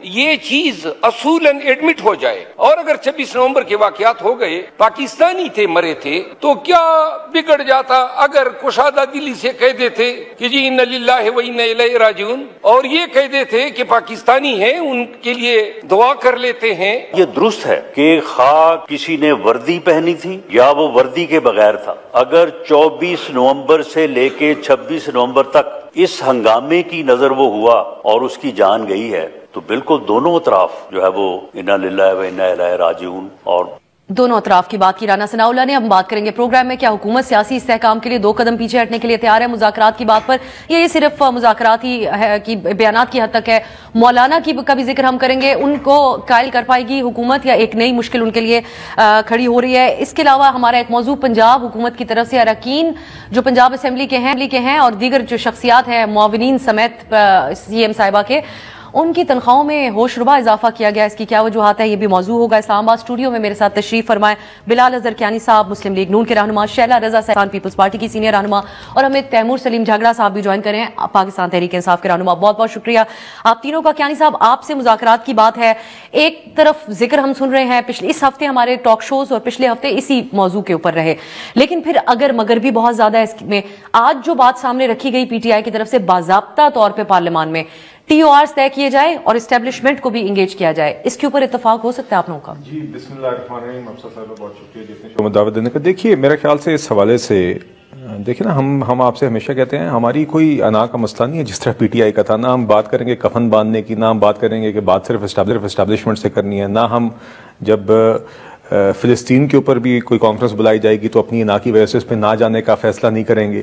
یہ چیز اصولاً ایڈمٹ ہو جائے، اور اگر 26 نومبر کے واقعات ہو گئے، پاکستانی تھے مرے تھے، تو کیا بگڑ جاتا اگر کشادہ دلی سے کہہ دیتے کہ جی انا للہ و انا الیہ راجعون، اور یہ کہہ دیتے کہ پاکستانی ہیں ان کے لیے دعا کر لیتے ہیں۔ یہ درست ہے کہ خواہ کسی نے وردی پہنی تھی یا وہ وردی کے بغیر تھا، اگر 24 نومبر سے لے کے 26 نومبر تک اس ہنگامے کی نظر وہ ہوا اور اس کی جان گئی ہے، تو بالکل دونوں اطراف جو ہے وہ انا للہ و انا الیہ راجعون، اور دونوں اطراف کی بات کی رانا ثناء اللہ نے۔ ہم بات کریں گے پروگرام میں، کیا حکومت سیاسی استحکام کے لیے 2 قدم پیچھے ہٹنے کے لیے تیار ہے مذاکرات کی بات پر، یہ صرف مذاکرات ہی کی بیانات کی حد تک ہے؟ مولانا کا بھی ذکر ہم کریں گے، ان کو قائل کر پائے گی حکومت یا ایک نئی مشکل ان کے لیے کھڑی ہو رہی ہے؟ اس کے علاوہ ہمارا ایک موضوع پنجاب حکومت کی طرف سے اراکین جو پنجاب اسمبلی کے ہیں اور دیگر جو شخصیات ہیں معاونین سمیت سی ایم صاحبہ کے، ان کی تنخواہوں میں ہوش ربا اضافہ کیا گیا، اس کی کیا وجوہات ہیں یہ بھی موضوع ہوگا۔ اسلام آباد اسٹوڈیو میں میرے ساتھ تشریف فرمائیں بلال اظہر کیانی صاحب، مسلم لیگ نون کے رہنما، شیلا رضا صاحب پیپلز پارٹی کی سینئر رہنما، اور ہمیں تیمور سلیم جھگڑا صاحب بھی جوائن کریں، پاکستان تحریک انصاف کے رہنما۔ بہت بہت شکریہ آپ تینوں کا۔ کیانی صاحب، آپ سے مذاکرات کی بات ہے، ایک طرف ذکر ہم سن رہے ہیں اس ہفتے ہمارے ٹاک شوز اور پچھلے ہفتے اسی موضوع کے اوپر رہے، لیکن پھر اگر مگر بھی بہت زیادہ اس میں آج جو بات سامنے رکھی گئی پی ٹی آئی کی طرف سے باضابطہ طور پہ پارلیمان میں ٹی او آرز طے کیے جائے اور اسٹیبلشمنٹ کو بھی انگیج کیا جائے، اس کے اوپر اتفاق ہو سکتا ہے آپ لوگوں کا؟ جی بسم اللہ الرحمن الرحیم، افسر صاحب بہت شکریہ جتنے شو میں دعوت دینے کا۔ دیکھیے میرے خیال سے اس حوالے سے دیکھیں نا، ہم آپ سے ہمیشہ کہتے ہیں ہماری کوئی انا کا مسئلہ نہیں ہے جس طرح پی ٹی آئی کا تھا، نہ ہم بات کریں گے کفن باندھنے کی، نہ ہم بات کریں گے کہ بات صرف اسٹیبلشمنٹ سے کرنی ہے، نہ ہم جب فلسطین کے اوپر بھی کوئی کانفرنس بلائی جائے گی تو اپنی انا کی وجہ سے اس پہ نہ جانے کا فیصلہ نہیں کریں گے۔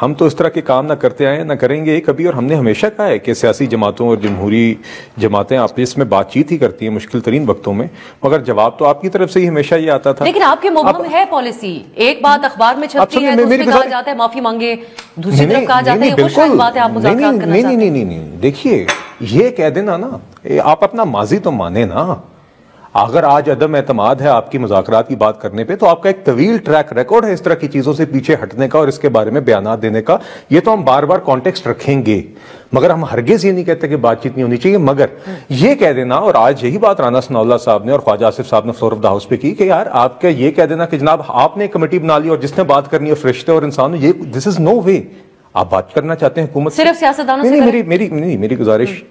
ہم تو اس طرح کے کام نہ کرتے آئے نہ کریں گے کبھی، اور ہم نے ہمیشہ کہا ہے کہ سیاسی جماعتوں اور جمہوری جماعتیں آپس میں بات چیت ہی کرتی ہیں مشکل ترین وقتوں میں، مگر جواب تو آپ کی طرف سے ہی ہمیشہ یہ آتا تھا۔ لیکن آپ کے مبہم ہے پالیسی، ایک بات اخبار میں چھپتی ہے، دوسری کہا جاتا ہے معافی مانگے، دوسری طرف کہا جاتا ہے یہ خوش بات ہے آپ مذاکرات کرنا چاہتے ہیں۔ نہیں، دیکھیے یہ کہہ دینا نا، آپ اپنا ماضی تو مانے نا۔ اگر آج عدم اعتماد ہے آپ کی مذاکرات کی بات کرنے پہ، تو آپ کا ایک طویل ٹریک ریکارڈ ہے اس طرح کی چیزوں سے پیچھے ہٹنے کا اور اس کے بارے میں بیانات دینے کا، یہ تو ہم بار بار کانٹیکسٹ رکھیں گے، مگر ہم ہرگز یہ نہیں کہتے کہ بات چیت نہیں ہونی چاہیے۔ مگر یہ کہہ دینا، اور آج یہی بات رانا ثناء اللہ صاحب نے اور خواجہ آصف صاحب نے فلور آف دا ہاؤس پہ کی کہ یار آپ کا یہ کہہ دینا کہ جناب آپ نے کمیٹی بنا لی اور جس نے بات کرنی ہے فرشتے اور انسان، یہ دس از نو وے۔ آپ بات کرنا چاہتے ہیں حکومت سے، صرف سیاستدانوں سے؟ میری گزارش،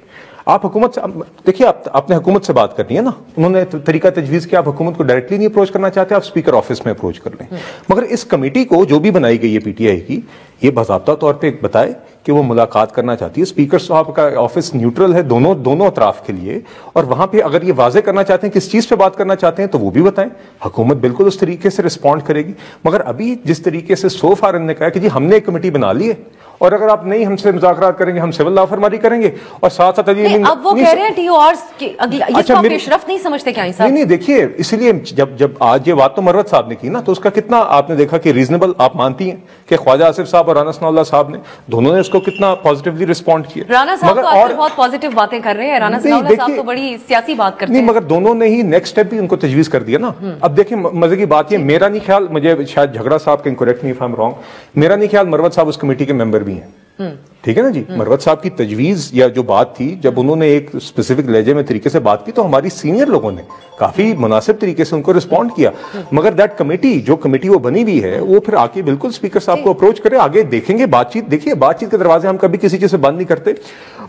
آپ حکومت سے دیکھیے، آپ نے حکومت سے بات کرنی ہے نا، انہوں نے طریقہ تجویز کیا، آپ حکومت کو ڈائریکٹلی نہیں اپروچ کرنا چاہتے، آپ اسپیکر آفس میں اپروچ کر لیں۔ مگر اس کمیٹی کو جو بھی بنائی گئی ہے پی ٹی آئی کی، یہ باضابطہ طور پہ بتائے کہ وہ ملاقات کرنا چاہتی ہے، اسپیکر صاحب کا آفس نیوٹرل ہے دونوں اطراف کے لیے، اور وہاں پہ اگر یہ واضح کرنا چاہتے ہیں کس چیز پہ بات کرنا چاہتے ہیں تو وہ بھی بتائیں، حکومت بالکل اس طریقے سے رسپونڈ کرے گی۔ مگر ابھی جس طریقے سے سو فار نے کہا کہ جی ہم نے ایک کمیٹی بنا لی ہے اور اگر آپ نہیں ہم سے مذاکرات کریں گے ہم سول لا فرمانی کریں گے، اور ساتھ ساتھ اب وہ کہہ رہے ہیں ٹی او آرز یہ تو پیشرفت نہیں سمجھتے کیا صاحب؟ نہیں دیکھیے، اس لیے جب آج یہ بات تو مروت صاحب نے کی نا، تو اس کا کتنا آپ نے دیکھا کہ ریزنیبل آپ مانتی ہیں کہ خواجہ آصف صاحب اور رانا ثناء اللہ صاحب نے دونوں نے اس کو کتنا پازیٹیولی رسپونڈ کیا۔ رانا صاحب تو آج بہت پازیٹیو باتیں کر رہے ہیں، رانا ثناء اللہ صاحب تو بڑی سیاسی بات کرتے ہیں۔ نہیں، مگر دونوں نے ہی نیکسٹ سٹیپ بھی ان کو تجویز کر دیا نا۔ اب دیکھیں مزے کی بات یہ، میرا نہیں خیال، مجھے شاید جھگڑا صاحب can correct me if I am wrong, میرا نہیں خیال مروت صاحب اس کمیٹی کے ممبر بھی ہیں، ٹھیک ہے نا جی۔ مروت صاحب کی تجویز یا جو بات تھی، جب انہوں نے ایک اسپیسیفک لہجے میں طریقے سے بات کی تو ہماری سینئر لوگوں نے کافی مناسب طریقے سے ان کو رسپونڈ کیا، مگر دیٹ کمیٹی جو کمیٹی وہ بنی ہوئی ہے وہ پھر آ کے بالکل اسپیکر صاحب کو اپروچ کرے، آگے دیکھیں گے بات چیت۔ دیکھیے بات چیت کے دروازے ہم کبھی کسی چیز سے بند نہیں کرتے،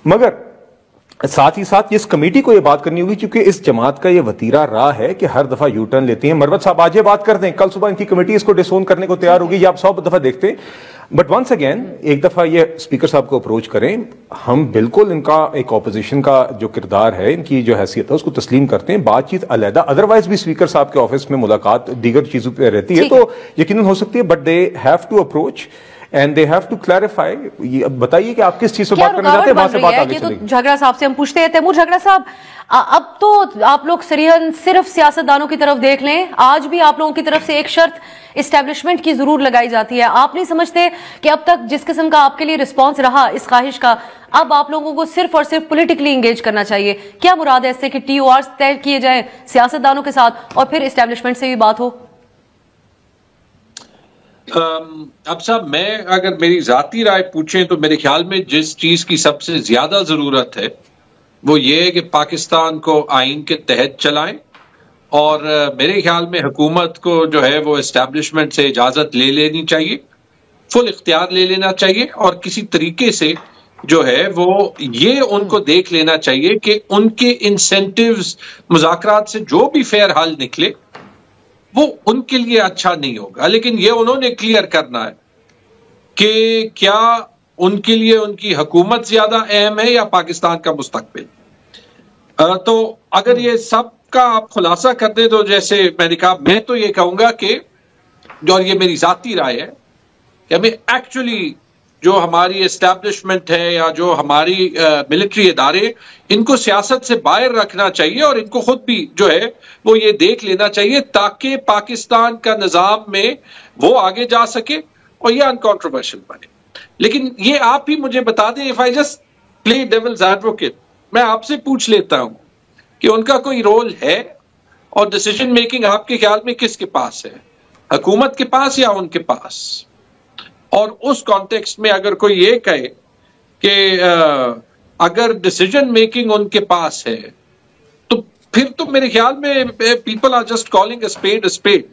مگر ساتھ ہی ساتھ اس کمیٹی کو یہ بات کرنی ہوگی، کیونکہ اس جماعت کا یہ وتیرہ راہ ہے کہ ہر دفعہ یو ٹرن لیتی ہیں۔ مروت صاحب آج یہ بات کر دیں، کل صبح ان کی کمیٹی اس کو ڈسون کرنے کو تیار ہوگی، یہ آپ 100 دفعہ دیکھتے ہیں، بٹ ونس اگین ایک دفعہ یہ اسپیکر صاحب کو اپروچ کریں، ہم بالکل ان کا ایک اپوزیشن کا جو کردار ہے، ان کی جو حیثیت ہے اس کو تسلیم کرتے ہیں، بات چیت علیحدہ ادروائز بھی اسپیکر صاحب کے آفس میں ملاقات دیگر چیزوں پہ رہتی ہے تو یقیناً ہو سکتی ہے، but they have to approach and they have to clarify. یہ بتائیے کہ آپ کس چیز سے بات کرنا چاہتے ہیں، وہاں سے بات آگے چلے گی۔ جھگڑا صاحب سے ہم پوچھتے ہیں، تیمور جھگڑا صاحب، اب تو آپ لوگ صرف سیاستدانوں کی طرف دیکھ لیں، آج بھی آپ لوگوں کی طرف سے ایک شرط اسٹیبلشمنٹ کی ضرور لگائی جاتی ہے۔ آپ نہیں سمجھتے کہ اب تک جس قسم کا آپ کے لیے رسپانس رہا اس خواہش کا، اب آپ لوگوں کو صرف اور صرف پولیٹیکلی انگیج کرنا چاہیے؟ کیا مراد ہے اس سے کہ ٹی او آرز طے کیے جائیں سیاستدانوں کے ساتھ اور پھر اسٹیبلشمنٹ سے بھی بات ہو؟ اب صاحب میں اگر میری ذاتی رائے پوچھیں تو میرے خیال میں جس چیز کی سب سے زیادہ ضرورت ہے وہ یہ ہے کہ پاکستان کو آئین کے تحت چلائیں، اور میرے خیال میں حکومت کو جو ہے وہ اسٹیبلشمنٹ سے اجازت لے لینی چاہیے، فل اختیار لے لینا چاہیے، اور کسی طریقے سے جو ہے وہ یہ ان کو دیکھ لینا چاہیے کہ ان کے انسینٹیوز مذاکرات سے جو بھی فیئر حل نکلے وہ ان کے لیے اچھا نہیں ہوگا، لیکن یہ انہوں نے کلیئر کرنا ہے کہ کیا ان کے لیے ان کی حکومت زیادہ اہم ہے یا پاکستان کا مستقبل۔ تو اگر یہ سب کا آپ خلاصہ کر دیں تو جیسے میں نے کہا، میں تو یہ کہوں گا کہ اور یہ میری ذاتی رائے ہے کہ ہمیں ایکچولی جو ہماری اسٹیبلشمنٹ ہے یا جو ہماری ملٹری ادارے، ان کو سیاست سے باہر رکھنا چاہیے، اور ان کو خود بھی جو ہے وہ یہ دیکھ لینا چاہیے تاکہ پاکستان کا نظام میں وہ آگے جا سکے اور یہ انکانٹروورشل بنے۔ لیکن یہ آپ ہی مجھے بتا دیں، if I just play devil's advocate، میں آپ سے پوچھ لیتا ہوں کہ ان کا کوئی رول ہے، اور ڈیسیجن میکنگ آپ کے خیال میں کس کے پاس ہے، حکومت کے پاس یا ان کے پاس؟ اور اس کانٹیکسٹ میں اگر کوئی یہ کہے کہ اگر ڈیسیجن میکنگ ان کے پاس ہے تو پھر تو میرے خیال میں people are just calling a speed a speed.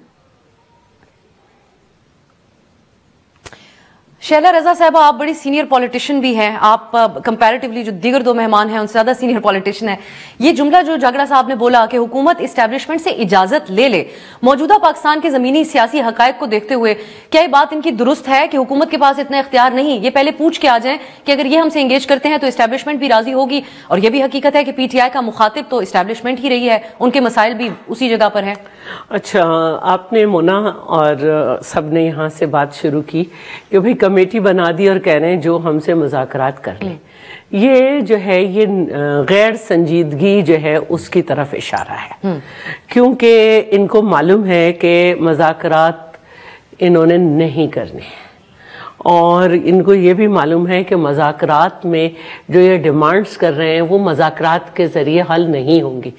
Sheila Raza صاحبہ، آپ بڑی سینئر پولیٹیشین بھی ہیں، آپ کمپیریٹیولی جو دیگر دو مہمان ہیں ان سے زیادہ سینئر پولیٹیشین ہیں۔ یہ جملہ جو جاگڑا صاحب نے بولا کہ حکومت اسٹیبلشمنٹ سے اجازت لے لے، موجودہ پاکستان کے زمینی سیاسی حقائق کو دیکھتے ہوئے کیا یہ بات ان کی درست ہے کہ حکومت کے پاس اتنا اختیار نہیں؟ یہ پہلے پوچھ کے آ جائیں کہ اگر یہ ہم سے انگیج کرتے ہیں تو اسٹیبلشمنٹ بھی راضی ہوگی، اور یہ بھی حقیقت ہے کہ پی ٹی آئی کا مخاطب تو اسٹیبلشمنٹ ہی رہی ہے، ان کے مسائل بھی اسی جگہ پر ہیں۔ اچھا، آپ نے مونا اور سب نے یہاں سے بات شروع کی کہ بھئی کمیٹی بنا دی اور کہہ رہے ہیں جو ہم سے مذاکرات کر لیں، یہ جو ہے یہ غیر سنجیدگی جو ہے اس کی طرف اشارہ ہے، کیونکہ ان کو معلوم ہے کہ مذاکرات انہوں نے نہیں کرنے ہیں، اور ان کو یہ بھی معلوم ہے کہ مذاکرات میں جو یہ ڈیمانڈز کر رہے ہیں وہ مذاکرات کے ذریعے حل نہیں ہوں گی۔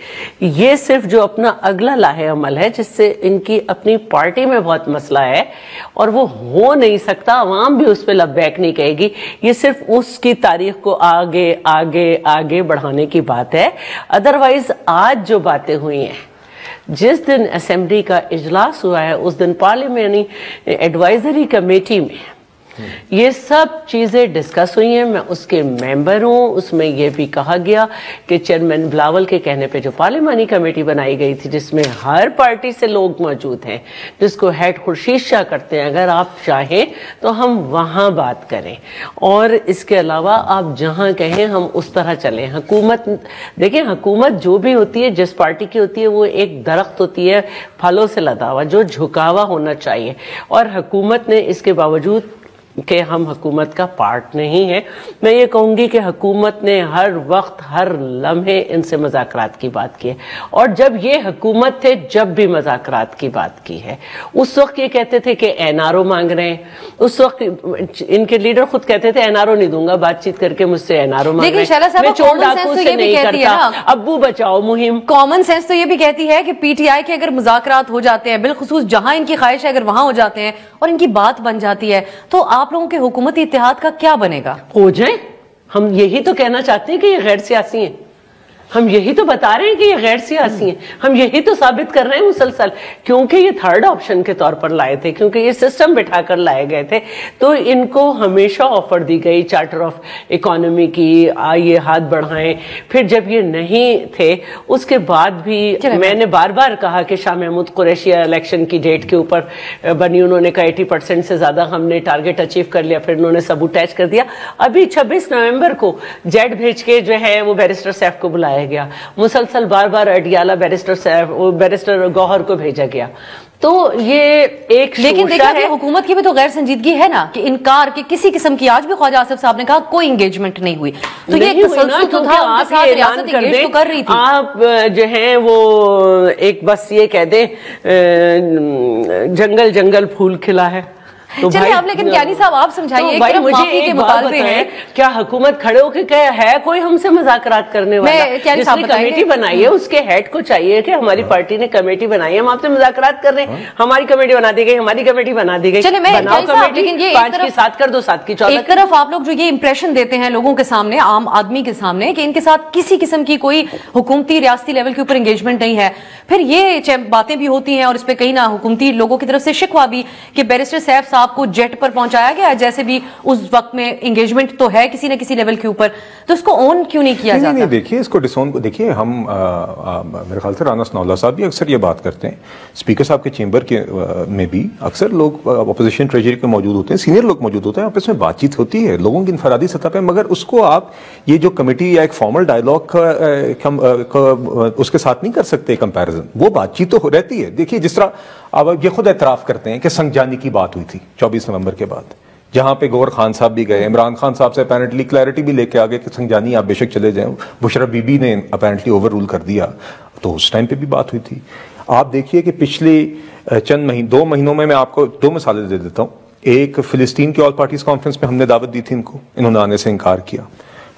یہ صرف جو اپنا اگلا لاہے عمل ہے جس سے ان کی اپنی پارٹی میں بہت مسئلہ ہے اور وہ ہو نہیں سکتا، عوام بھی اس پہ لبیک نہیں کہے گی، یہ صرف اس کی تاریخ کو آگے آگے آگے بڑھانے کی بات ہے۔ ادروائز آج جو باتیں ہوئی ہیں، جس دن اسمبلی کا اجلاس ہوا ہے اس دن پارلیمانی ایڈوائزری کمیٹی میں یہ سب چیزیں ڈسکس ہوئی ہیں، میں اس کے ممبر ہوں، اس میں یہ بھی کہا گیا کہ چیئرمین بلاول کے کہنے پہ جو پارلیمانی کمیٹی بنائی گئی تھی جس میں ہر پارٹی سے لوگ موجود ہیں، جس کو ہیڈ خورشید شاہ کرتے ہیں، اگر آپ چاہیں تو ہم وہاں بات کریں، اور اس کے علاوہ آپ جہاں کہیں ہم اس طرح چلیں۔ حکومت دیکھیں، حکومت جو بھی ہوتی ہے جس پارٹی کی ہوتی ہے وہ ایک درخت ہوتی ہے پھلوں سے لدا ہوا جو جھکا ہوا ہونا چاہیے، اور حکومت نے اس کے باوجود کہ ہم حکومت کا پارٹ نہیں ہے، میں یہ کہوں گی کہ حکومت نے ہر وقت ہر لمحے ان سے مذاکرات کی بات کی ہے، اور جب یہ حکومت تھے جب بھی مذاکرات کی بات کی ہے۔ اس وقت یہ کہتے تھے کہ این آر او مانگ رہے ہیں، اس وقت ان کے لیڈر خود کہتے تھے این آر او نہیں دوں گا، بات چیت کر کے مجھ سے این آر او مانگ رہے ہیں، میں چور ڈاکو سے نہیں کرتا، ابو بچاؤ مہم۔ کامن سینس تو یہ بھی کہتی ہے کہ پی ٹی آئی کے اگر مذاکرات ہو جاتے ہیں، بالخصوص جہاں ان کی خواہش ہے اگر وہاں ہو جاتے ہیں اور ان کی بات بن جاتی ہے، تو آپ لوگوں کے حکومتی اتحاد کا کیا بنے گا؟ ہو جائیں، ہم یہی تو کہنا چاہتے ہیں کہ یہ غیر سیاسی ہیں، ہم یہی تو بتا رہے ہیں کہ یہ غیر سیاسی ہیں، ہم یہی تو ثابت کر رہے ہیں مسلسل، کیونکہ یہ تھرڈ آپشن کے طور پر لائے تھے، کیونکہ یہ سسٹم بٹھا کر لائے گئے تھے، تو ان کو ہمیشہ آفر دی گئی چارٹر آف اکانومی کی، آئیے ہاتھ بڑھائیں، پھر جب یہ نہیں تھے اس کے بعد بھی میں نے بار بار کہا کہ شاہ محمود قریشی الیکشن کی ڈیٹ کے اوپر بنی، انہوں نے کہا 80% سے زیادہ ہم نے ٹارگٹ اچیو کر لیا، پھر انہوں نے سبوٹیج کر دیا۔ ابھی 26 نومبر کو جیٹ بھیج کے جو ہے وہ بیرسٹر سیف کو بلایا گیا، مسلسل بار بار اڈیالہ بیرسٹر گوہر کو بھیجا گیا، تو یہ ایک لیکن دیکھیں حکومت کی بھی تو غیر سنجیدگی ہے نا، کہ انکار کہ کسی قسم کی، آج بھی خواجہ آصف صاحب نے کہا کوئی انگیجمنٹ نہیں ہوئی، تو یہ تسلسل تو تھا، آپ ریاست انگیج تو کر رہی تھی، آپ جو ہیں وہ ایک بس یہ کہہ دیں جنگل جنگل پھول کھلا ہے، چلیے آپ لیکن یعنی صاحب آپ سمجھائیے بھائی مجھے ایک بات بتائیں, کیا حکومت کھڑے ہو کے ہے کوئی ہم سے مذاکرات کرنے والا؟ جس نے کمیٹی بنائی ہے اس کے ہیڈ کو چاہیے کہ ہماری پارٹی نے کمیٹی بنائی ہے, ہم آپ سے مذاکرات کر رہے ہیں, ہماری کمیٹی بنا دی گئی, ہماری کمیٹی بنا دی گئی, بناؤ کمیٹی, 5 کی 7 کر دو, 7 کی 14. ایک طرف آپ لوگ جو یہ امپریشن دیتے ہیں لوگوں کے سامنے, عام آدمی کے سامنے, کہ ان کے ساتھ کسی قسم کی کوئی حکومتی ریاستی لیول کے اوپر انگیجمنٹ نہیں ہے, پھر یہ باتیں بھی ہوتی ہیں اور اس پہ کہیں نہ حکومتی لوگوں کی طرف سے شکوہ بھی کہ بیرسٹر سیف صاحب کو جیٹ پر پہنچایا گیا, جیسے بھی اس وقت میں انگیجمنٹ تو ہے کسی نہ کسی لیول کے اوپر, تو اس کو اون کیوں نہیں کیا جاتا؟ نہیں دیکھیے اس کو ڈسون کو دیکھیے, ہم میرے خیال سے رانا ثناءاللہ صاحب بھی اکثر یہ بات کرتے ہیں, اسپیکر صاحب کے چیمبر کے میں بھی اکثر لوگ اپوزیشن ٹریجری کے موجود ہوتے ہیں, سینئر لوگ موجود ہوتے ہیں, آپس میں بات چیت ہوتی ہے لوگوں کی انفرادی سطح پہ, مگر اس کو آپ یہ جو کمیٹی یا ایک فارمل ڈائلاگ اس کے ساتھ نہیں کر سکتے کمپیریزن, وہ بات چیت تو رہتی ہے. دیکھیے جس طرح اب یہ خود اعتراف کرتے ہیں کہ سنجانی کی بات ہوئی تھی 24 نومبر کے بعد, جہاں پہ گور خان صاحب بھی گئے, عمران خان صاحب سے اپیرنٹلی کلیئرٹی بھی لے کے آگے کہ سنجانی آپ بے شک چلے جائیں, بشرا بی بی نے اپیرنٹلی اوور رول کر دیا, تو اس ٹائم پہ بھی بات ہوئی تھی. آپ دیکھیے کہ پچھلے چند 2 مہینوں میں آپ کو 2 مثالیں دے دیتا ہوں. ایک فلسطین کی آل پارٹیز کانفرنس میں ہم نے دعوت دی تھی ان کو, انہوں نے آنے سے انکار کیا.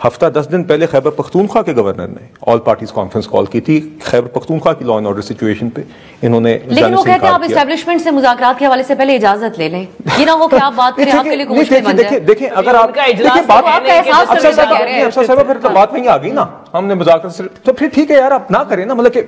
ہفتہ 10 دن پہلے خیبر پختونخوا کے گورنر نے آل پارٹیز کانفرنس کال کی تھی خیبر پختونخوا کی لا اینڈ آرڈر سچویشن پہ, انہوں نے لیکن وہ کہتے ہیں آپ اسٹیبلشمنٹ سے مذاکرات کے حوالے سے پہلے اجازت لے لیں, یہ نہ ہو کہ آپ بات کریں آپ کے لیے کوئی مشکل بن جائے. دیکھیں اگر آپ بات نہیں آ گئی نا, ہم نے مذاکرات سے, تو پھر ٹھیک ہے یار آپ نہ کریں نا, مطلب کہ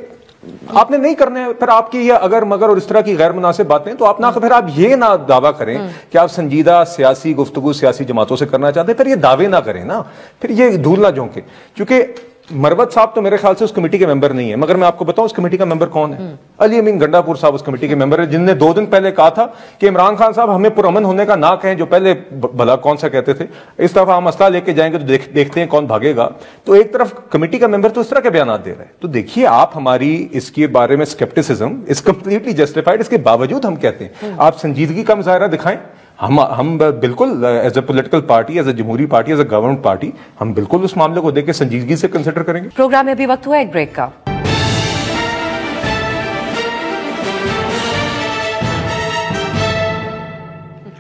آپ نے نہیں کرنے, پھر آپ کی یہ اگر مگر اور اس طرح کی غیر مناسب باتیں, تو آپ نہ, پھر آپ یہ نہ دعویٰ کریں کہ آپ سنجیدہ سیاسی گفتگو سیاسی جماعتوں سے کرنا چاہتے ہیں, پھر یہ دعوے نہ کریں نا, پھر یہ دھول نہ جھونکیں. کیونکہ مروت صاحب تو میرے خیال سے اس کمیٹی کے ممبر نہیں ہے, مگر میں آپ کو بتاؤں اس کمیٹی کا ممبر کون ہے؟ علی امین گنڈا پور صاحب اس کمیٹی کے ممبر ہے, جن نے 2 دن پہلے کہا تھا کہ عمران خان صاحب ہمیں پرامن ہونے کا نہ کہیں, جو پہلے بھلا کون سا کہتے تھے, اس طرح ہم مسئلہ لے کے جائیں گے تو دیکھتے ہیں کون بھاگے گا. تو ایک طرف کمیٹی کا ممبر تو اس طرح کے بیانات دے رہے ہیں. تو دیکھیے آپ ہماری اس کے بارے میں اسکیپٹسزم از کمپلیٹلی جسٹیفائڈ, اس کے باوجود ہم کہتے ہیں آپ سنجیدگی کا مظاہرہ دکھائیں. ہم بالکل as a political party, as a جمہوری party, as a government party, ہم بالکل اس معاملے کو دیکھ کے سنجیدگی سے کنسیڈر کریں گے. پروگرام میں ابھی وقت ہوا ایک بریک کا.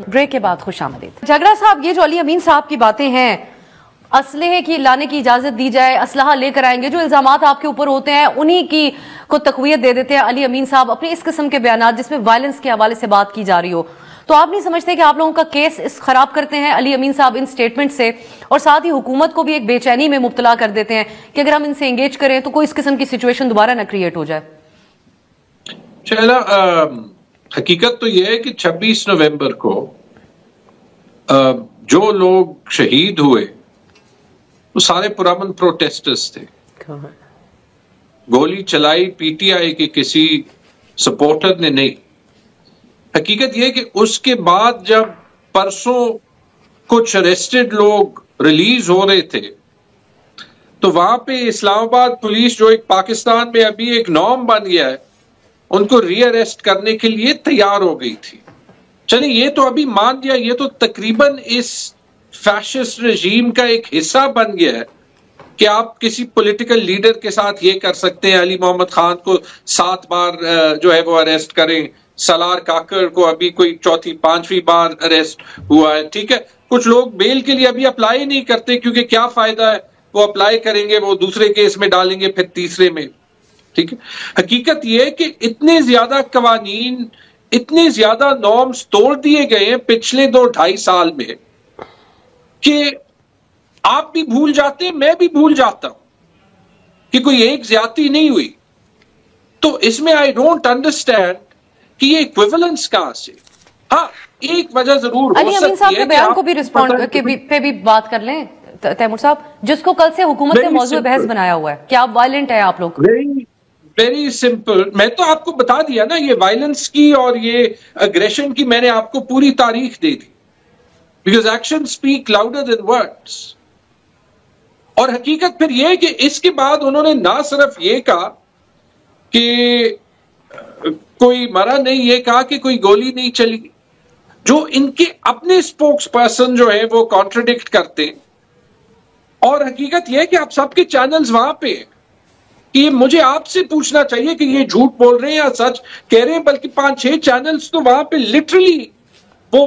بریک کے بعد خوش آمدید. جگرا صاحب, یہ جو علی امین صاحب کی باتیں ہیں, اسلحے کی لانے کی اجازت دی جائے, اسلحہ لے کر آئیں گے, جو الزامات آپ کے اوپر ہوتے ہیں انہی کی کو تقویت دے دیتے ہیں علی امین صاحب اپنے اس قسم کے بیانات جس میں وائلنس کے حوالے سے بات کی جا رہی ہو, تو آپ نہیں سمجھتے کہ آپ لوگوں کا کیس اس خراب کرتے ہیں علی امین صاحب ان سٹیٹمنٹ سے, اور ساتھ ہی حکومت کو بھی ایک بے چینی میں مبتلا کر دیتے ہیں کہ اگر ہم ان سے انگیج کریں تو کوئی اس قسم کی سچویشن دوبارہ نہ کریٹ ہو جائے؟ چلا, حقیقت تو یہ ہے کہ 26 نومبر کو جو لوگ شہید ہوئے وہ سارے پرامن پروٹیسٹرز تھے. گولی چلائی پی ٹی آئی کے کسی سپورٹر نے نہیں. حقیقت یہ کہ اس کے بعد جب پرسوں کچھ اریسٹڈ لوگ ریلیز ہو رہے تھے تو وہاں پہ اسلام آباد پولیس, جو ایک پاکستان میں ابھی ایک نارم بن گیا ہے, ان کو ری اریسٹ کرنے کے لیے تیار ہو گئی تھی. چلیں یہ تو ابھی مان لیا, یہ تو تقریباً اس فیشسٹ رجیم کا ایک حصہ بن گیا ہے کہ آپ کسی پولیٹیکل لیڈر کے ساتھ یہ کر سکتے ہیں, علی محمد خان کو 7 بار جو ہے وہ اریسٹ کریں, سالار کاکر کو ابھی کوئی 4تھی 5ویں بار اریسٹ ہوا ہے. ٹھیک ہے, کچھ لوگ بیل کے لیے ابھی اپلائی نہیں کرتے کیونکہ کیا فائدہ ہے, وہ اپلائی کریں گے وہ دوسرے کیس میں ڈالیں گے پھر تیسرے میں. ٹھیک ہے, حقیقت یہ ہے کہ اتنے زیادہ قوانین, اتنے زیادہ نارمز توڑ دیے گئے ہیں پچھلے 2-2.5 سال میں کہ آپ بھی بھول جاتے ہیں, میں بھی بھول جاتا ہوں کہ کوئی ایک زیادتی نہیں ہوئی. تو اس میں آئی ڈونٹ انڈرسٹینڈ کہ یہ ایکویولنس کہاں سے. ہاں ایک وجہ ضرور ہو سکتی ہے. علی امین صاحب کے بیان کو بھی ریسپونڈ پہ بھی بات کر لیں تیمور صاحب, جس کو کل سے حکومت نے موضوع بحث بنایا ہوا ہے, کیا آپ وائلنٹ ہیں آپ لوگ؟ ویری سمپل, میں تو آپ کو بتا دیا نا, یہ وائلنس کی اور یہ اگریشن کی میں نے آپ کو پوری تاریخ دے دی, because action speak louder than words. اور حقیقت پھر یہ کہ اس کے بعد انہوں نے نہ صرف یہ کہا کہ کوئی مرا نہیں, یہ کہا کہ کوئی گولی نہیں چلی, جو ان کے اپنے اسپوکس پرسن جو ہے وہ کانٹرڈکٹ کرتے ہیں. اور حقیقت یہ ہے کہ آپ سب کے چینلز وہاں پہ ہیں کہ یہ مجھے آپ سے پوچھنا چاہیے کہ یہ جھوٹ بول رہے ہیں یا سچ کہہ رہے ہیں, بلکہ 5-6 چینلز تو وہاں پہ لٹرلی وہ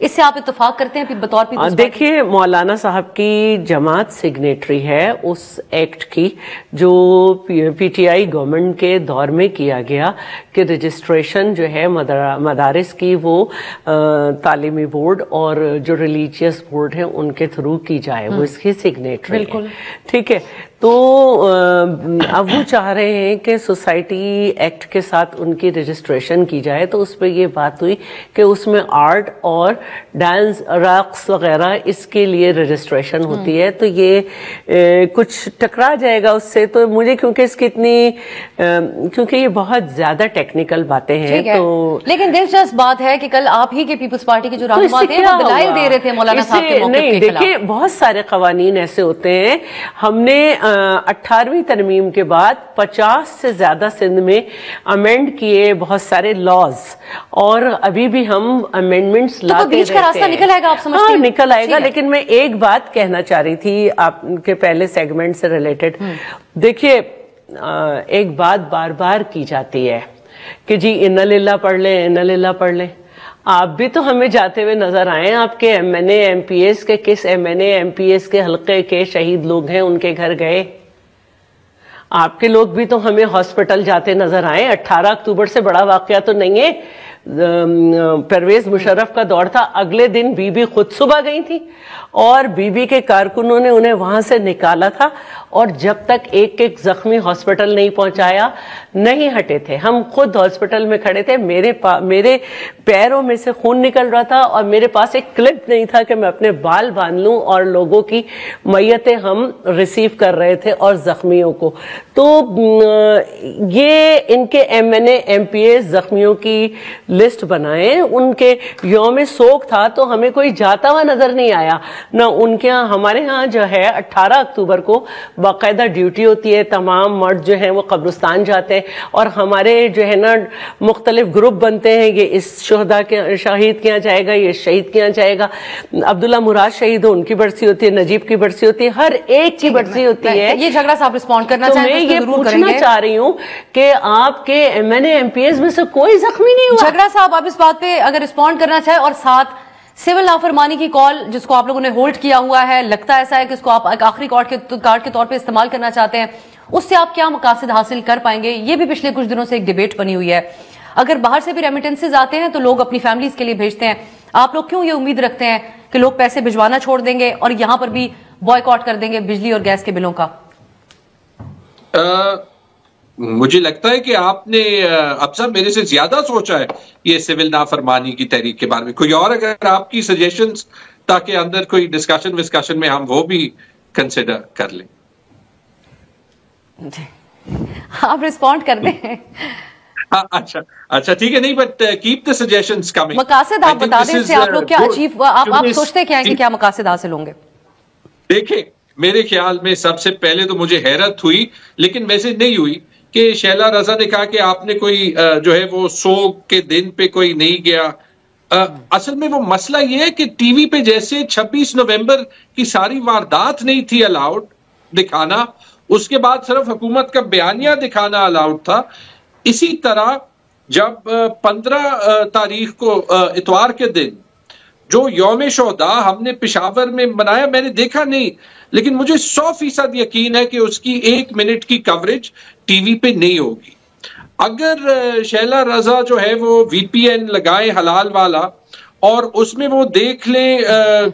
اس سے آپ اتفاق کرتے ہیں بطور پیپلز پارٹی؟ دیکھیے مولانا صاحب کی جماعت سگنیٹری ہے اس ایکٹ کی جو پی ٹی آئی گورنمنٹ کے دور میں کیا گیا کہ رجسٹریشن جو ہے مدارس کی وہ تعلیمی بورڈ اور جو ریلیجیس بورڈ ہیں ان کے تھرو کی جائے, وہ اس کی سگنیٹری ہے. ٹھیک ہے, تو اب وہ چاہ رہے ہیں کہ سوسائٹی ایکٹ کے ساتھ ان کی رجسٹریشن کی جائے, تو اس پہ یہ بات ہوئی کہ اس میں آرٹ اور ڈانس رقص وغیرہ اس کے لیے رجسٹریشن ہوتی ہے, تو یہ کچھ ٹکرا جائے گا اس سے. تو مجھے کیونکہ اس کی اتنی کیونکہ یہ بہت زیادہ ٹیکنیکل باتیں ہیں, تو لیکن دلچسپ بات ہے کہ کل آپ ہی کے پیپلز پارٹی کے جو رہنما تھے وہ دلائل دے رہے تھے مولانا صاحب کے موقف کے خلاف. دیکھیے بہت سارے قوانین ایسے ہوتے ہیں, ہم نے 18ویں ترمیم کے بعد 50 سے زیادہ سندھ میں امینڈ کیے بہت سارے لاز, اور ابھی بھی ہم امینڈمنٹس لاتے رہتے ہیں. بیچ کا راستہ نکل آئے گا آپ سمجھتے ہیں؟ نکل آئے گا, لیکن میں ایک بات کہنا چاہ رہی تھی آپ کے پہلے سیگمنٹ سے ریلیٹڈ. دیکھیے ایک بات بار بار کی جاتی ہے کہ جی انا للہ پڑھ لیں, انا للہ پڑھ لیں. آپ بھی تو ہمیں جاتے ہوئے نظر آئے, آپ کے M N A M P S کے کس M N A M P S کے حلقے کے شہید لوگ ہیں ان کے گھر گئے. آپ کے لوگ بھی تو ہمیں ہاسپٹل جاتے نظر آئے. 18 اکتوبر سے بڑا واقعہ تو نہیں ہے, پرویز مشرف کا دور تھا, اگلے دن بی بی خود صبح گئی تھی اور بی بی کے کارکنوں نے انہیں وہاں سے نکالا تھا, اور جب تک ایک ایک زخمی ہاسپٹل نہیں پہنچایا نہیں ہٹے تھے. ہم خود ہاسپٹل میں کھڑے تھے, میرے پیروں میں سے خون نکل رہا تھا, اور میرے پاس ایک کلپ نہیں تھا کہ میں اپنے بال باندھ لوں, اور لوگوں کی میتیں ہم ریسیو کر رہے تھے اور زخمیوں کو. تو یہ ان کے M N A M P S زخمیوں کی لسٹ بنائیں. ان کے یوم سوگ تھا تو ہمیں کوئی جاتا ہوا نظر نہیں آیا, نہ ان کے ہاں. ہمارے ہاں جو ہے 18 اکتوبر کو باقاعدہ ڈیوٹی ہوتی ہے, تمام مرد جو ہیں وہ قبرستان جاتے ہیں, اور ہمارے جو ہے نا مختلف گروپ بنتے ہیں, یہ اس شہداء کے شہید کیا جائے گا, یہ شہید کیا جائے گا. عبداللہ مراد شہید ہو, ان کی برسی ہوتی ہے, نجیب کی برسی ہوتی ہے, ہر ایک کی برسی ہوتی ہے. یہ جھگڑا صاحب رسپونڈ کرنا چاہیں میں یہ پوچھنا چاہ رہی ہوں کہ آپ کے M N A M P S میں سے کوئی زخمی نہیں ہوا؟ جھگڑا صاحب آپ اس بات پہ اگر رسپونڈ کرنا چاہیں, اور ساتھ سول نافرمانی کی کال جس کو آپ لوگوں نے ہولڈ کیا ہوا ہے, لگتا ایسا ہے کہ اس کو آپ ایک آخری کارڈ کے طور پہ استعمال کرنا چاہتے ہیں, اس سے آپ کیا مقاصد حاصل کر پائیں گے؟ یہ بھی پچھلے کچھ دنوں سے ایک ڈیبیٹ بنی ہوئی ہے. اگر باہر سے بھی ریمیٹنسز آتے ہیں تو لوگ اپنی فیملیز کے لیے بھیجتے ہیں, آپ لوگ کیوں یہ امید رکھتے ہیں کہ لوگ پیسے بھجوانا چھوڑ دیں گے اور یہاں پر بھی بوائیکاٹ کر دیں گے بجلی اور گیس کے بلوں کا؟ مجھے لگتا ہے کہ آپ نے اب صاحب میرے سے زیادہ سوچا ہے یہ سول نافرمانی کی تحریک کے بارے میں. کوئی اور اگر آپ کی سجیشنز تاکہ اندر کوئی ڈسکشن میں ہم وہ بھی کنسیڈر کر لیں. آپ ریسپونڈ کر دیں. اچھا ٹھیک ہے, نہیں but keep the suggestions coming. مقاصد آپ بتا دیں سے آپ لوگ کیا اچیو, آپ سوچتے کیا ہیں کہ کیا مقاصد حاصل ہوں گے؟ دیکھیں میرے خیال میں سب سے پہلے تو مجھے حیرت ہوئی, لیکن میسج نہیں ہوئی, کہ شیلا رضا نے کہا کہ آپ نے کوئی جو ہے وہ سوگ کے دن پہ کوئی نہیں گیا. اصل میں وہ مسئلہ یہ ہے کہ ٹی وی پہ جیسے 26 نومبر کی ساری واردات نہیں تھی الاؤڈ دکھانا, اس کے بعد صرف حکومت کا بیانیہ دکھانا الاؤڈ تھا, اسی طرح جب 15 تاریخ کو اتوار کے دن جو یوم شہداء ہم نے پشاور میں منایا, میں نے دیکھا نہیں, لیکن مجھے 100% یقین ہے کہ اس کی 1 منٹ کی کوریج ٹی وی پہ نہیں ہوگی. اگر شیلا رضا جو ہے وہ وی پی این لگائے حلال والا اور اس میں وہ دیکھ لیں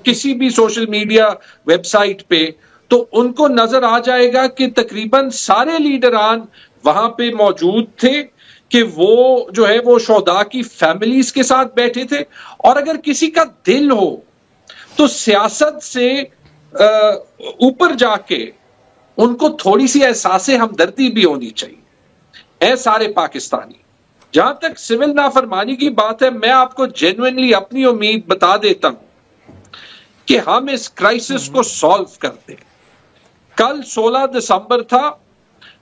کسی بھی سوشل میڈیا ویب سائٹ پہ, تو ان کو نظر آ جائے گا کہ تقریباً سارے لیڈران وہاں پہ موجود تھے, کہ وہ جو ہے وہ شہداء کی فیملیز کے ساتھ بیٹھے تھے. اور اگر کسی کا دل ہو تو سیاست سے اوپر جا کے ان کو تھوڑی سی احساس ہمدردی بھی ہونی چاہیے. اے سارے پاکستانی, جہاں تک سول نافرمانی کی بات ہے, میں آپ کو جینوئنلی اپنی امید بتا دیتا ہوں کہ ہم اس کرائسس کو سالو کر دیں. کل 16 دسمبر تھا,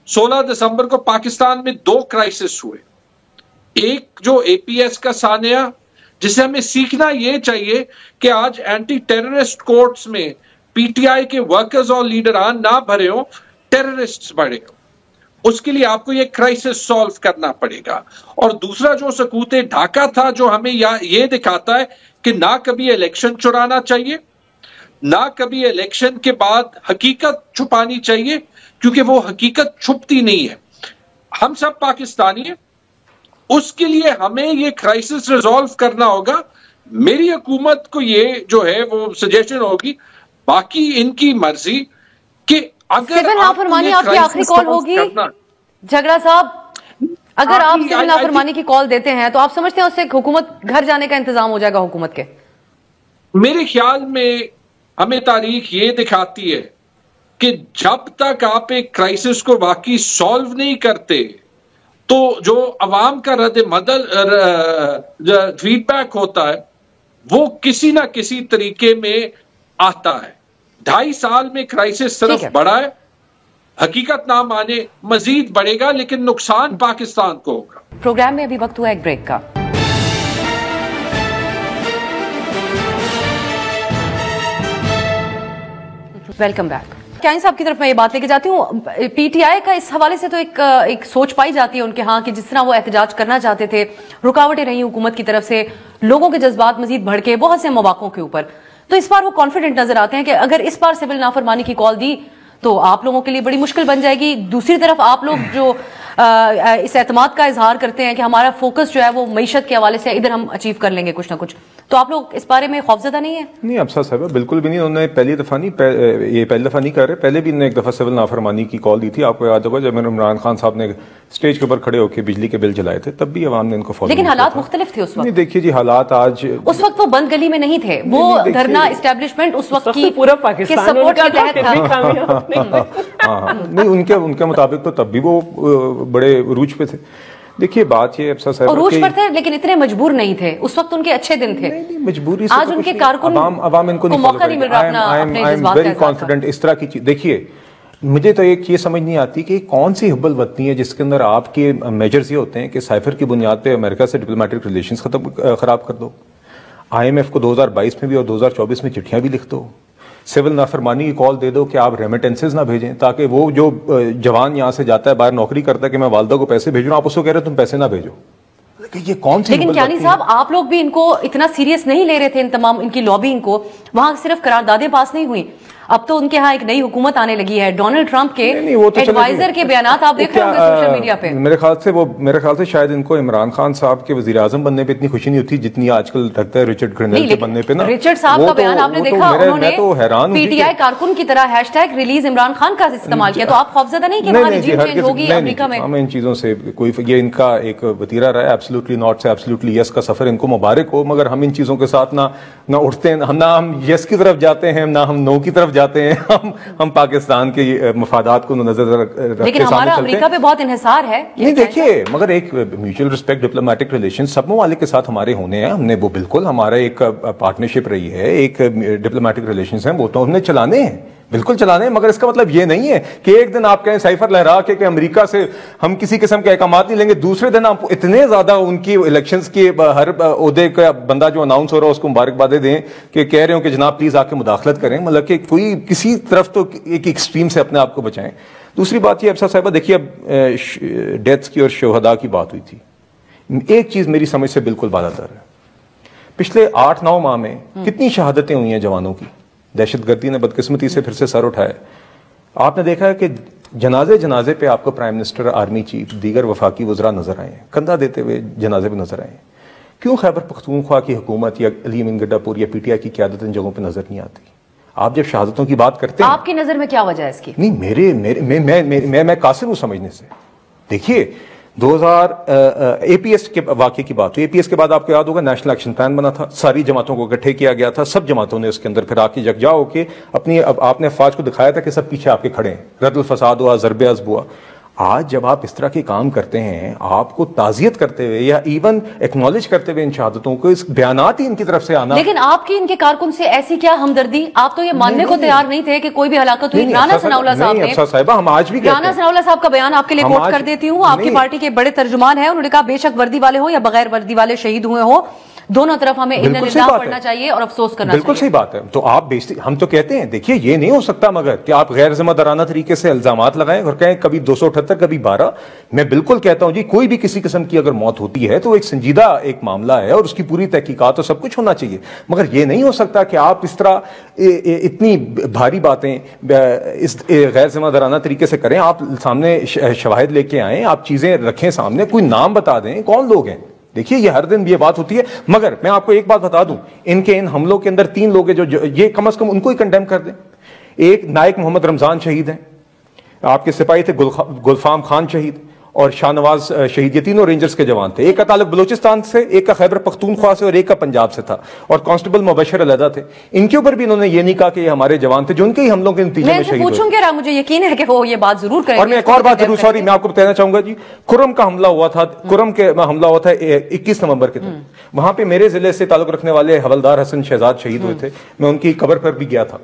16 دسمبر کو پاکستان میں 2 کرائسس ہوئے. ایک جو اے پی ایس کا سانحہ, جسے ہمیں سیکھنا یہ چاہیے کہ آج اینٹی ٹیررسٹ کورٹس میں پی ٹی آئی کے ورکرز اور لیڈران نہ بھرے ہوں, ٹیررسٹ بڑھے ہوں. اس کے لیے آپ کو یہ کرائسس سالو کرنا پڑے گا. اور دوسرا جو سکوت ڈھاکہ تھا جو ہمیں یہ دکھاتا ہے کہ نہ کبھی الیکشن چرانا چاہیے، نہ کبھی الیکشن کے بعد حقیقت چھپانی چاہیے، کیونکہ وہ حقیقت چھپتی نہیں ہے. ہم سب پاکستانی ہیں، اس کے لیے ہمیں یہ کرائسس ریزالو کرنا ہوگا. میری حکومت کو یہ جو ہے وہ سجیشن ہوگی، باقی ان کی مرضی، کہ اگر سول نافرمانی آپ کی آخری کال ہوگی جھگڑا صاحب، اگر آپ سول نافرمانی کی کال دیتے ہیں تو آپ سمجھتے ہیں اس سے حکومت گھر جانے کا انتظام ہو جائے گا حکومت کے؟ میرے خیال میں ہمیں تاریخ یہ دکھاتی ہے کہ جب تک آپ ایک کرائسس کو واقعی سالو نہیں کرتے تو جو عوام کا فیڈ بیک ہوتا ہے وہ کسی نہ کسی طریقے میں آتا ہے. 2.5 سال میں کرائسس صرف بڑھا ہے، حقیقت نہ مانے مزید بڑھے گا، لیکن نقصان پاکستان کو ہوگا. پروگرام میں ابھی وقت ہوا ایک بریک کا. Welcome back. کیانی صاحب کی طرف میں یہ بات لے کے جاتی ہوں. پی ٹی آئی کا اس حوالے سے تو ایک سوچ پائی جاتی ہے ان کے ہاں کہ جس طرح وہ احتجاج کرنا چاہتے تھے، رکاوٹیں رہی حکومت کی طرف سے، لوگوں کے جذبات مزید بڑھ کے بہت سے مواقعوں کے اوپر، تو اس بار وہ کانفیڈنٹ نظر آتے ہیں کہ اگر اس بار سول نافرمانی کی کال دی تو آپ لوگوں کے لیے بڑی مشکل بن جائے گی. دوسری طرف آپ لوگ جو اس اعتماد کا اظہار کرتے ہیں کہ ہمارا فوکس جو ہے وہ معیشت کے حوالے سے ادھر ہم اچیو کر لیں گے کچھ نہ کچھ، تو آپ لوگ اس بارے میں خوفزدہ نہیں ہیں؟ نہیں افسر صاحبہ بالکل بھی نہیں. انہوں نے پہلی دفعہ نہیں کر رہے، پہلے بھی انہوں نے ایک دفعہ سول نافرمانی کی کال دی تھی. آپ کو یاد ہوگا جب عمران خان صاحب نے اسٹیج کے اوپر کھڑے ہو کے بجلی کے بل جلائے تھے، تب بھی عوام نے ان کو فالو. لیکن حالات مختلف تھے اس وقت. نہیں دیکھیے جی، حالات آج، اس وقت وہ بند گلی میں نہیں تھے، وہ دھرنا اسٹیبلشمنٹ اس وقت کی پورا پاکستان سپورٹ کے تحت تھا. نہیں ان کے مطابق تو تب بھی وہ بڑے عروج پہ تھے. دیکھیے بات یہ افسر صاحب عروج پر تھے لیکن اتنے مجبور نہیں تھے، اس وقت ان کے اچھے دن تھے. مجبوری سے آج ان کے کارکن عوام ان کو موقع نہیں مل رہا اپنے جذبات کا اظہار. کانفیڈنٹ اس طرح کی چیز. دیکھیے مجھے تو ایک یہ سمجھ نہیں آتی کہ کون سی حب الوطنی ہے جس کے اندر آپ کے میجرز یہ ہوتے ہیں کہ سائفر کی بنیاد پہ امریکہ سے ڈپلومیٹک ریلیشنز خراب کر دو، IMF کو 2022 میں بھی اور 2024 میں چٹھیاں بھی لکھ دو، سول نافرمانی کی کال دے دو کہ آپ ریمیٹنسز نہ بھیجیں، تاکہ وہ جو جوان یہاں سے جاتا ہے باہر نوکری کرتا ہے کہ میں والدہ کو پیسے بھیج رہا ہوں، آپ اس کو کہہ رہے تم پیسے نہ بھیجو. یہ کون سی؟ لیکن کیانی صاحب آپ لوگ بھی ان کو اتنا سیریس نہیں لے رہے تھے، ان تمام ان کی لابینگ کو. وہاں صرف قراردادیں پاس نہیں ہوئی، اب تو ان کے ہاں ایک نئی حکومت آنے لگی ہے. ڈونلڈ ٹرمپ کے ایڈوائزر کے بیانات آپ دیکھ رہے ہوں گے سوشل میڈیا پہ. میرے خیال سے شاید ان کو عمران خان صاحب کے وزیر اعظم بننے پہ اتنی خوشی نہیں ہوتی جتنی آج کل لگتا ہے رچرڈ گرنل کے بننے پہ نا. رچرڈ صاحب کا بیان آپ نے دیکھا، انہوں نے پی ٹی آئی کارکن کی طرح ہیشٹیگ ریلیز عمران خان کا استعمال کیا. تو آپ خوفزدہ نہیں کہ وہاں رجیم چینج ہوگی امریکہ میں؟ ہمیں ان چیزوں سے کوئی، یہ ان کا ایک وتیرہ رہا ہے ایبسلیوٹلی ناٹ سے ایبسلیوٹلی یس کا سفر ان کو مبارک ہو، مگر ہم ان چیزوں کے ساتھ نہ اٹھتے ہیں، نہ ہم یس کی طرف جاتے ہیں، نہ ہم نو کی طرف جاتے ہیں. ہم پاکستان کے مفادات کو نظر رکھتے، لیکن ہمارا امریکہ پہ بہت انحصار ہے. نہیں دیکھیے مگر ایک میوچل رسپیکٹ ڈپلومیٹک ریلیشن سب ممالک کے ساتھ ہمارے ہونے ہیں. ہم نے وہ بالکل ہمارا ایک پارٹنرشپ رہی ہے، ایک ڈپلومیٹک ریلیشنز ہیں، وہ تو ہم نے چلانے ہیں، بالکل چلانے ہیں. مگر اس کا مطلب یہ نہیں ہے کہ ایک دن آپ کہیں سائفر لہرا کے کہ امریکہ سے ہم کسی قسم کے احکامات نہیں لیں گے، دوسرے دن آپ اتنے زیادہ ان کی الیکشنز کے ہر عہدے کا بندہ جو اناؤنس ہو رہا ہے اس کو مبارکبادیں دیں کہ کہہ رہے ہوں کہ جناب پلیز آ کے مداخلت کریں. مطلب کہ کوئی کسی طرف تو ایک ایکسٹریم سے اپنے آپ کو بچائیں. دوسری بات یہ افسر صاحبہ دیکھیے، اب ڈیتھس کی اور شہداء کی بات ہوئی تھی، ایک چیز میری سمجھ سے بالکل بالاتر ہے. پچھلے 8-9 ماہ میں کتنی شہادتیں ہوئی ہیں جوانوں کی. دہشت گردی نے بدقسمتی سے پھر سے سر اٹھایا. آپ نے دیکھا ہے کہ جنازے پہ آپ کو پرائم منسٹر، آرمی چیف، دیگر وفاقی وزراء نظر آئے ہیں، کندھا دیتے ہوئے جنازے پہ نظر آئے ہیں. کیوں خیبر پختونخوا کی حکومت یا علی امین گڈا پور یا پی ٹی آئی کی قیادت ان جگہوں پہ نظر نہیں آتی؟ آپ جب شہادتوں کی بات کرتے ہیں، آپ کی نظر میں کیا وجہ ہے اس کی؟ نہیں میں قاصر ہوں سمجھنے سے. دیکھیے 2000 اے پی ایس کے واقعے کی بات ہوئی. اے پی ایس کے بعد آپ کو یاد ہوگا نیشنل ایکشن پلان بنا تھا، ساری جماعتوں کو اکٹھے کیا گیا تھا، سب جماعتوں نے اس کے اندر پھر آ کے یکجا ہو کے آپ نے افواج کو دکھایا تھا کہ سب پیچھے آپ کے کھڑے ہیں، رد الفساد ہوا، ضرب عصب ہوا. آج جب آپ اس طرح کے کام کرتے ہیں، آپ کو تعزیت کرتے ہوئے یا ایون ایکنالج کرتے ہوئے ان شہادتوں کو، اس بیانات ہی ان کی طرف سے آنا. لیکن آپ کی ان کے کارکن سے ایسی کیا ہمدردی؟ آپ تو یہ ماننے کو تیار نہیں تھے کہ کوئی بھی ہلاکت ہوئی. رانا ثناءاللہ صاحب نے، ہم آج بھی رانا ثناءاللہ صاحب کا بیان آپ کے لیے کوٹ کر دیتی ہوں، آپ کی پارٹی کے بڑے ترجمان ہیں، انہوں نے کہا بے شک وردی والے ہو یا بغیر وردی والے شہید ہوئے ہو، دونوں طرف ہمیں ان للہ پڑھنا چاہیے اور افسوس کرنا چاہیے. بالکل صحیح بات ہے. تو آپ بیسٹی ہم تو کہتے ہیں دیکھیے یہ نہیں ہو سکتا مگر کہ آپ غیر ذمہ دارانہ طریقے سے الزامات لگائیں اور کہیں کبھی 278 کبھی 12. میں بالکل کہتا ہوں جی کوئی بھی کسی قسم کی اگر موت ہوتی ہے تو ایک سنجیدہ ایک معاملہ ہے اور اس کی پوری تحقیقات اور سب کچھ ہونا چاہیے, مگر یہ نہیں ہو سکتا کہ آپ اس طرح اتنی بھاری باتیں اس غیر ذمہ دارانہ طریقے سے کریں. آپ سامنے شواہد لے کے آئیں, آپ چیزیں رکھیں سامنے, کوئی نام بتا دیں کون لوگ ہیں. دیکھیے یہ ہر دن یہ بات ہوتی ہے, مگر میں آپ کو ایک بات بتا دوں, ان حملوں کے اندر 3 لوگ ہیں جو یہ کم از کم ان کو ہی کنڈیم کر دیں. ایک نائک محمد رمضان شہید ہیں, آپ کے سپاہی تھے گلفام خان شہید اور شاہ نواز شہید, یہ تینوں رینجرز کے جوان تھے. ایک کا تعلق بلوچستان سے, ایک کا خیبر پختونخوا سے اور ایک کا پنجاب سے تھا, اور کانسٹیبل مبشر علیحدہ تھے. ان کے اوپر بھی انہوں نے یہ نہیں کہا کہ یہ ہمارے جوان تھے جو ان کے ہی حملوں کے نتیجے میں شہید ہوئے. میں پوچھوں گا, مجھے یقین ہے کہ وہ یہ بات ضرور کریں گے. اور میں ایک اور بات ضرور, سوری میں آپ کو بتانا چاہوں گا جی, کرم کا حملہ ہوا تھا, کرم کے حملہ ہوا تھا 21 نومبر کے دن. وہاں پہ میرے ضلع سے تعلق رکھنے والے حولدار حسن شہزاد شہید ہوئے تھے. میں ان کی قبر پر بھی گیا تھا.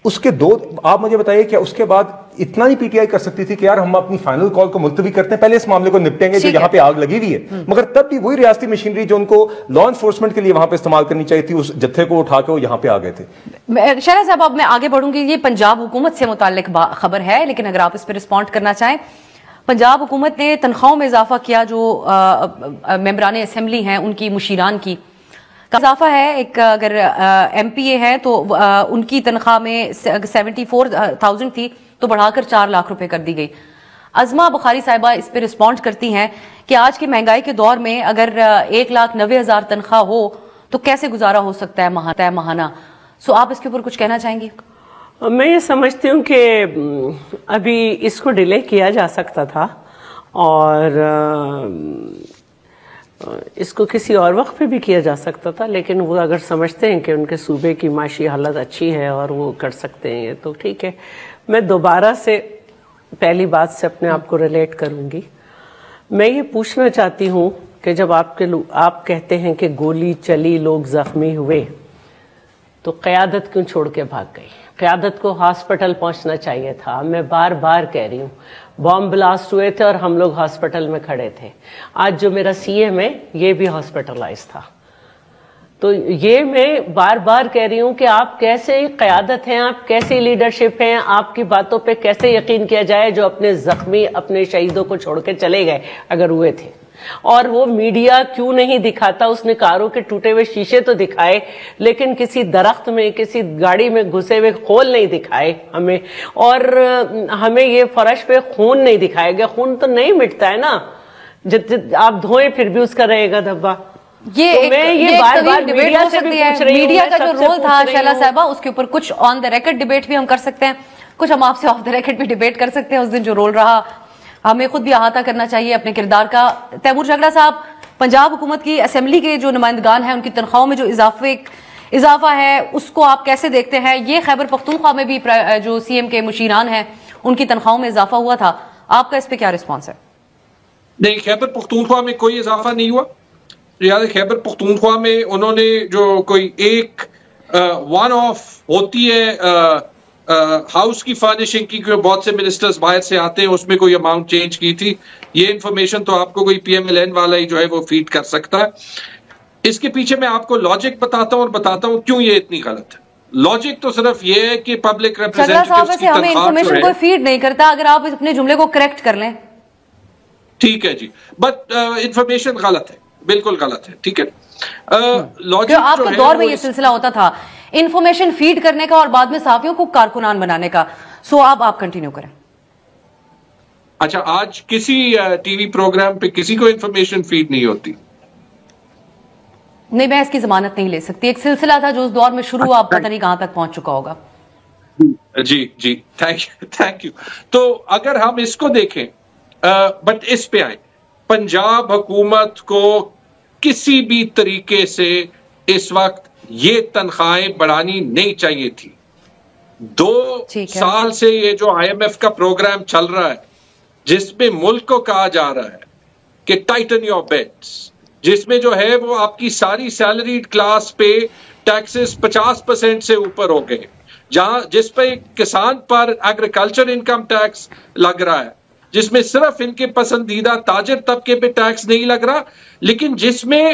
اس کے 2 آپ مجھے بتائیے کیا اس کے بعد اتنا نہیں پی ٹی آئی کر سکتی تھی کہ یار ہم اپنی فائنل کال کو ملتوی کرتے ہیں, پہلے اس معاملے کو نپٹیں گے جو یہاں پہ آگ لگی ہوئی ہے. مگر تب بھی وہی ریاستی مشینری جو ان کو لا انفورسمنٹ کے لیے وہاں پہ استعمال کرنی چاہیے تھی, اس جتھے کو اٹھا کے وہ یہاں پہ آ گئے تھے. شہلا صاحب اب میں آگے بڑھوں گی, یہ پنجاب حکومت سے متعلق خبر ہے, لیکن اگر آپ اس پہ رسپونڈ کرنا چاہیں. پنجاب حکومت نے تنخواہوں میں اضافہ کیا, جو ممبران اسمبلی ہیں ان کی مشیران کی اضافہ ہے. ایک اگر ایم پی اے ہے تو ان کی تنخواہ میں 74,000 تھی تو بڑھا کر 4 لاکھ روپے کر دی گئی. عظمہ بخاری صاحبہ اس پہ رسپونڈ کرتی ہیں کہ آج کے مہنگائی کے دور میں اگر 1,90,000 تنخواہ ہو تو کیسے گزارا ہو سکتا ہے ماہانہ. سو آپ اس کے اوپر کچھ کہنا چاہیں گے؟ میں یہ سمجھتی ہوں کہ ابھی اس کو ڈیلے کیا جا سکتا تھا اور اس کو کسی اور وقت پہ بھی کیا جا سکتا تھا, لیکن وہ اگر سمجھتے ہیں کہ ان کے صوبے کی معاشی حالت اچھی ہے اور وہ کر سکتے ہیں تو ٹھیک ہے. میں دوبارہ سے پہلی بات سے اپنے آپ کو ریلیٹ کروں گی. میں یہ پوچھنا چاہتی ہوں کہ جب آپ کہتے ہیں کہ گولی چلی, لوگ زخمی ہوئے, تو قیادت کیوں چھوڑ کے بھاگ گئی؟ قیادت کو ہاسپٹل پہنچنا چاہیے تھا. میں بار بار کہہ رہی ہوں, بام بلاسٹ ہوئے تھے اور ہم لوگ ہاسپٹل میں کھڑے تھے. آج جو میرا سی ایم ہے یہ بھی ہاسپٹلائز تھا. تو یہ میں بار بار کہہ رہی ہوں کہ آپ کیسے قیادت ہیں, آپ کیسی لیڈرشپ ہیں, آپ کی باتوں پہ کیسے یقین کیا جائے جو اپنے زخمی اپنے شہیدوں کو چھوڑ کے چلے گئے اگر ہوئے تھے. اور وہ میڈیا کیوں نہیں دکھاتا؟ اس نے کاروں کے ٹوٹے ہوئے شیشے تو دکھائے, لیکن کسی درخت میں کسی گاڑی میں گھسے ہوئے خول نہیں دکھائے ہمیں, اور ہمیں یہ فرش پہ خون نہیں دکھایا گیا. خون تو نہیں مٹتا ہے نا, آپ دھوئیں پھر بھی اس کا رہے گا دھبا. میڈیا کا جو رول تھا شیلا صاحبہ, اس کے اوپر کچھ آن دا ریکارڈ ڈیبیٹ بھی ہم کر سکتے ہیں, کچھ ہم آپ سے آف دا ریکارڈ بھی ڈیبیٹ کر سکتے ہیں. اس دن جو رول رہا ہمیں خود بھی احاطہ کرنا چاہیے اپنے کردار کا. تیمور جھگڑا صاحب, پنجاب حکومت کی اسمبلی کے جو نمائندگان ہیں ان کی تنخواہوں میں جو اضافہ ہے اس کو آپ کیسے دیکھتے ہیں؟ یہ خیبر پختونخوا میں بھی جو سی ایم کے مشیران ہیں ان کی تنخواہوں میں اضافہ ہوا تھا, آپ کا اس پہ کیا رسپانس ہے؟ نہیں, خیبر پختونخوا میں کوئی اضافہ نہیں ہوا. ریاض خیبر پختونخوا میں انہوں نے جو کوئی ایک ون آف ہوتی ہے ہاؤس کی فرنشنگ کی, بہت سے منسٹرز باہر سے آتے ہیں, اس میں کوئی اماؤنٹ چینج کی تھی. یہ انفارمیشن تو آپ کو کوئی پی ایم ایل این والا ہی جو ہے وہ فیڈ کر سکتا ہے. اس کے پیچھے میں آپ کو لاجک بتاتا ہوں اور بتاتا ہوں کیوں یہ اتنی غلط ہے. لاجک تو صرف یہ ہے کہ پبلک ریپرزینٹیٹیوز کی ہمیں انفارمیشن کوئی فیڈ نہیں کرتا. اگر آپ اپنے جملے کو کریکٹ کر لیں. ٹھیک ہے جی, بٹ انفارمیشن غلط ہے, بالکل غلط ہے. ٹھیک ہے, آپ کے دور میں یہ سلسلہ ہوتا تھا انفارمیشن فیڈ کرنے کا اور بعد میں صحافیوں کو کارکنان بنانے کا. سو آپ کنٹینیو کریں. اچھا, آج کسی ٹی وی پروگرام پہ کسی کو انفارمیشن فیڈ نہیں ہوتی؟ نہیں, میں اس کی ضمانت نہیں لے سکتی. ایک سلسلہ تھا جو اس دور میں شروع ہوا, پتہ نہیں کہاں تک پہنچ چکا ہوگا. جی تھینک یو. تو اگر ہم اس کو دیکھیں, بٹ اس پہ آئیں, پنجاب حکومت کو کسی بھی طریقے سے اس وقت یہ تنخواہیں بڑھانی نہیں چاہیے تھی. 2 سال سے یہ جو آئی ایم ایف کا پروگرام چل رہا ہے جس میں ملک کو کہا جا رہا ہے کہ ٹائٹن یور بیلٹس, جس میں جو ہے وہ آپ کی ساری سیلریڈ کلاس پہ ٹیکسز 50% سے اوپر ہو گئے, جس پہ کسان پر ایگریکلچر انکم ٹیکس لگ رہا ہے, جس میں صرف ان کے پسندیدہ تاجر طبقے پہ ٹیکس نہیں لگ رہا, لیکن جس میں